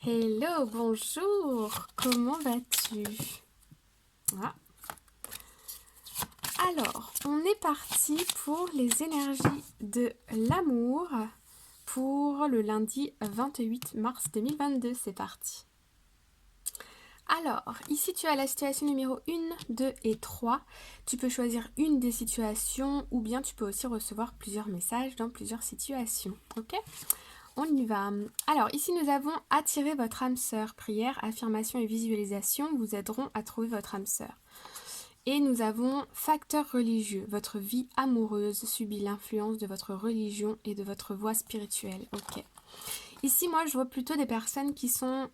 Hello, bonjour, comment vas-tu? Ah. Alors, on est parti pour les énergies de l'amour pour le lundi 28 mars 2022, c'est parti. Alors, ici tu as la situation numéro 1, 2 et 3. Tu peux choisir une des situations ou bien tu peux aussi recevoir plusieurs messages dans plusieurs situations, ok? On y va. Alors, ici, nous avons attiré votre âme sœur. Prière, affirmation et visualisation vous aideront à trouver votre âme sœur. Et nous avons facteur religieux. Votre vie amoureuse subit l'influence de votre religion et de votre voie spirituelle. Ok. Ici, moi, je vois plutôt des personnes qui sont...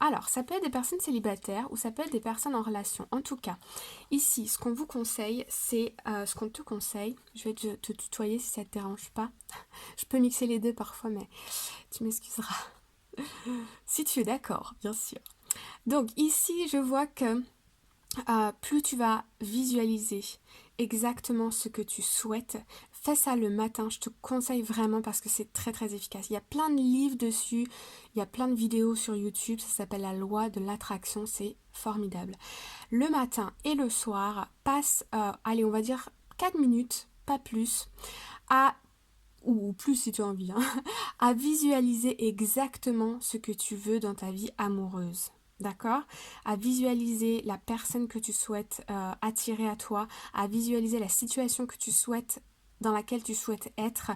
Alors, ça peut être des personnes célibataires ou ça peut être des personnes en relation. En tout cas, ici, ce qu'on vous conseille, c'est... ce qu'on te conseille, je vais te tutoyer si ça ne te dérange pas. Je peux mixer les deux parfois, mais tu m'excuseras. Si tu es d'accord, bien sûr. Donc ici, je vois que plus tu vas visualiser exactement ce que tu souhaites, fais ça le matin. Je te conseille vraiment parce que c'est très très efficace. Il y a plein de livres dessus, il y a plein de vidéos sur YouTube. Ça s'appelle la loi de l'attraction. C'est formidable. Le matin et le soir, passe, allez, on va dire 4 minutes, pas plus, à ou plus si tu as envie, hein, à visualiser exactement ce que tu veux dans ta vie amoureuse. D'accord? À visualiser la personne que tu souhaites attirer à toi, à visualiser la situation que tu souhaites, dans laquelle tu souhaites être.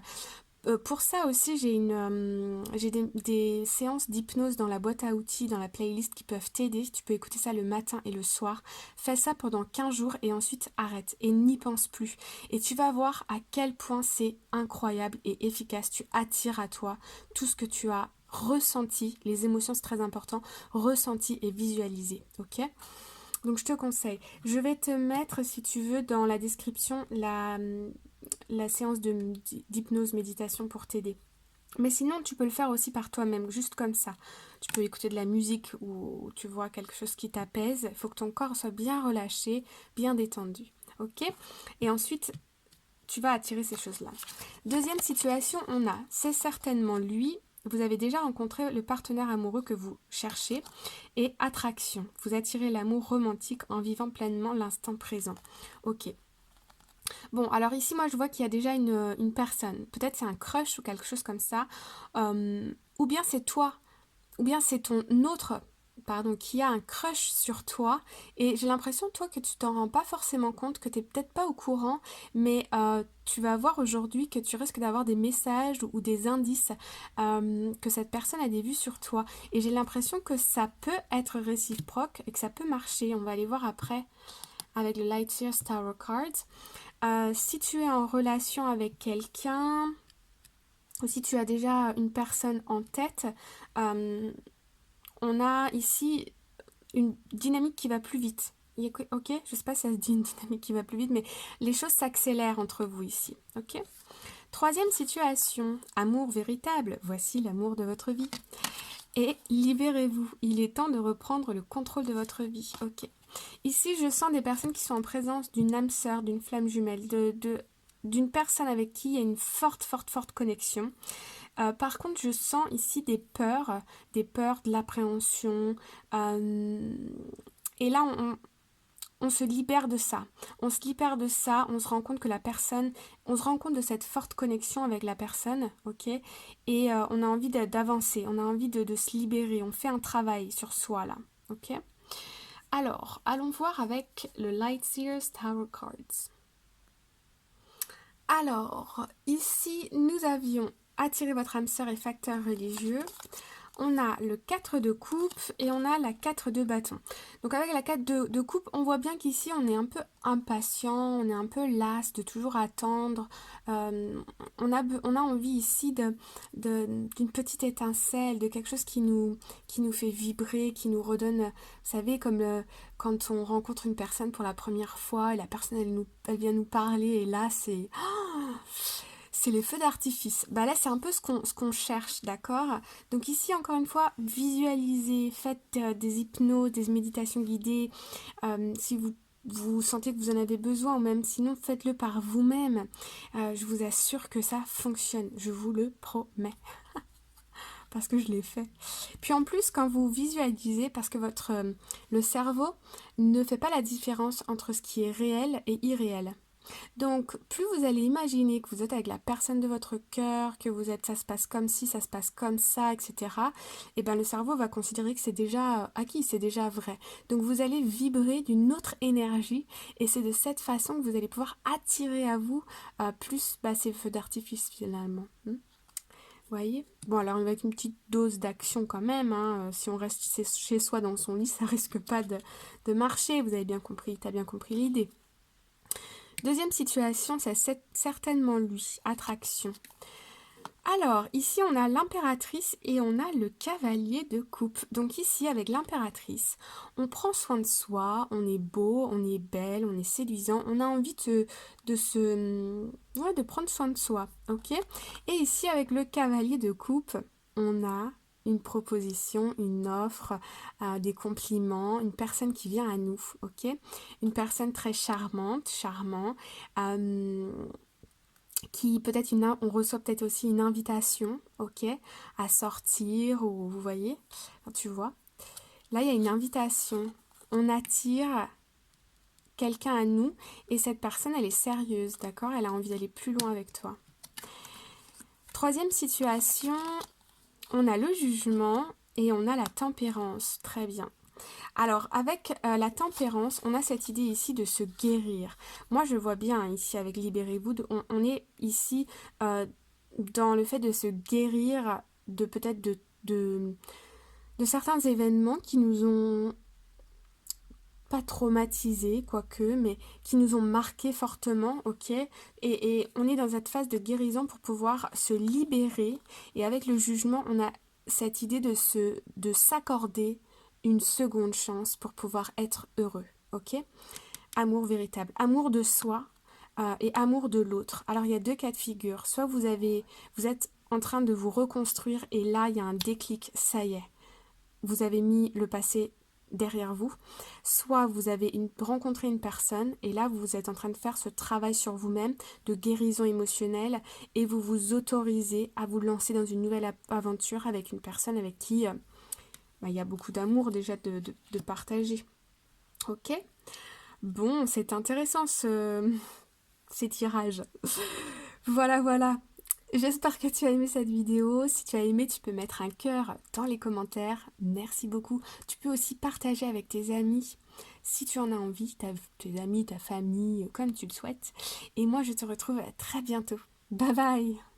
Pour ça aussi, j'ai des séances d'hypnose dans la boîte à outils, dans la playlist qui peuvent t'aider. Tu peux écouter ça le matin et le soir. Fais ça pendant 15 jours et ensuite arrête et n'y pense plus. Et tu vas voir à quel point c'est incroyable et efficace. Tu attires à toi tout ce que tu as ressenti. Les émotions, c'est très important. Ressenti et visualisé. Ok? Donc je te conseille. Je vais te mettre, si tu veux, dans la description la séance d'hypnose méditation pour t'aider. Mais sinon, tu peux le faire aussi par toi-même, juste comme ça. Tu peux écouter de la musique ou tu vois quelque chose qui t'apaise. Il faut que ton corps soit bien relâché, bien détendu. Ok? Et ensuite, tu vas attirer ces choses-là. Deuxième situation, on a, c'est certainement lui. Vous avez déjà rencontré le partenaire amoureux que vous cherchez. Et attraction. Vous attirez l'amour romantique en vivant pleinement l'instant présent. Ok. Bon, alors ici, moi, je vois qu'il y a déjà une personne. Peut-être c'est un crush ou quelque chose comme ça. Ou bien c'est toi, ou bien c'est ton autre, pardon, qui a un crush sur toi. Et j'ai l'impression, toi, que tu t'en rends pas forcément compte, que tu n'es peut-être pas au courant, mais tu vas voir aujourd'hui que tu risques d'avoir des messages ou des indices que cette personne a des vues sur toi. Et j'ai l'impression que ça peut être réciproque et que ça peut marcher. On va aller voir après avec le Light Years Tarot Cards. Si tu es en relation avec quelqu'un ou si tu as déjà une personne en tête, on a ici une dynamique qui va plus vite. Ok, je sais pas si ça se dit une dynamique qui va plus vite, mais les choses s'accélèrent entre vous ici. Ok. Troisième situation, amour véritable. Voici l'amour de votre vie. Et libérez-vous. Il est temps de reprendre le contrôle de votre vie. Ok. Ici, je sens des personnes qui sont en présence d'une âme sœur, d'une flamme jumelle, d'une personne avec qui il y a une forte, forte, forte connexion. Par contre, je sens ici des peurs, de l'appréhension. Et là, on se libère de ça. On se libère de ça, on se rend compte que la personne, on se rend compte de cette forte connexion avec la personne, ok? Et on a envie d'avancer, on a envie de se libérer, on fait un travail sur soi là, ok? Alors, allons voir avec le Lightseers Tarot Cards. Alors, ici, nous avions attiré votre âme sœur et facteur religieux. On a le 4 de coupe et on a la 4 de bâton. Donc avec la 4 de coupe, on voit bien qu'ici on est un peu impatient, on est un peu las de toujours attendre. On a envie ici d'une petite étincelle, de quelque chose qui nous fait vibrer, qui nous redonne, vous savez, comme quand on rencontre une personne pour la première fois et la personne elle vient nous parler et là c'est les feux d'artifice. Bah là, c'est un peu ce qu'on cherche, d'accord? Donc ici, encore une fois, visualisez, faites des hypnoses, des méditations guidées. Si vous sentez que vous en avez besoin, ou même sinon, faites-le par vous-même. Je vous assure que ça fonctionne. Je vous le promets. parce que je l'ai fait. Puis en plus, quand vous visualisez, parce que le cerveau ne fait pas la différence entre ce qui est réel et irréel. Donc, plus vous allez imaginer que vous êtes avec la personne de votre cœur, que vous êtes, ça se passe comme ci, ça se passe comme ça, etc. Et ben le cerveau va considérer que c'est déjà acquis, c'est déjà vrai. Donc, vous allez vibrer d'une autre énergie, et c'est de cette façon que vous allez pouvoir attirer à vous plus ces feux d'artifice finalement. Voyez. Bon, alors avec une petite dose d'action quand même, hein. Si on reste chez soi dans son lit, ça risque pas de marcher. Vous avez bien compris, t'as bien compris l'idée. Deuxième situation, c'est certainement lui, attraction. Alors, ici, on a l'impératrice et on a le cavalier de coupe. Donc ici, avec l'impératrice, on prend soin de soi, on est beau, on est belle, on est séduisant, on a envie de prendre soin de soi, ok? Et ici, avec le cavalier de coupe, on a une proposition, une offre, des compliments, une personne qui vient à nous, ok? Une personne très charmante, charmant, qui peut-être on reçoit peut-être aussi une invitation, ok, à sortir, ou vous voyez, tu vois. Là, il y a une invitation. On attire quelqu'un à nous et cette personne, elle est sérieuse, d'accord? Elle a envie d'aller plus loin avec toi. Troisième situation, on a le jugement et on a la tempérance. Très bien. Alors, avec la tempérance, on a cette idée ici de se guérir. Moi, je vois bien ici avec Libérez-vous, on est ici dans le fait de se guérir de peut-être de certains événements qui nous ont pas traumatisés, quoique, mais qui nous ont marqués fortement, ok? Et on est dans cette phase de guérison pour pouvoir se libérer. Et avec le jugement, on a cette idée de s'accorder une seconde chance pour pouvoir être heureux, ok? Amour véritable, amour de soi et amour de l'autre. Alors il y a deux cas de figure. Soit vous êtes en train de vous reconstruire et là il y a un déclic, ça y est, vous avez mis le passé derrière vous. Soit vous avez rencontré une personne et là vous êtes en train de faire ce travail sur vous-même de guérison émotionnelle et vous vous autorisez à vous lancer dans une nouvelle aventure avec une personne avec qui il y a beaucoup d'amour déjà de partager. Ok? Bon, c'est intéressant ces tirages. Voilà. J'espère que tu as aimé cette vidéo. Si tu as aimé, tu peux mettre un cœur dans les commentaires. Merci beaucoup. Tu peux aussi partager avec tes amis si tu en as envie, tes amis, ta famille, comme tu le souhaites. Et moi, je te retrouve très bientôt. Bye bye!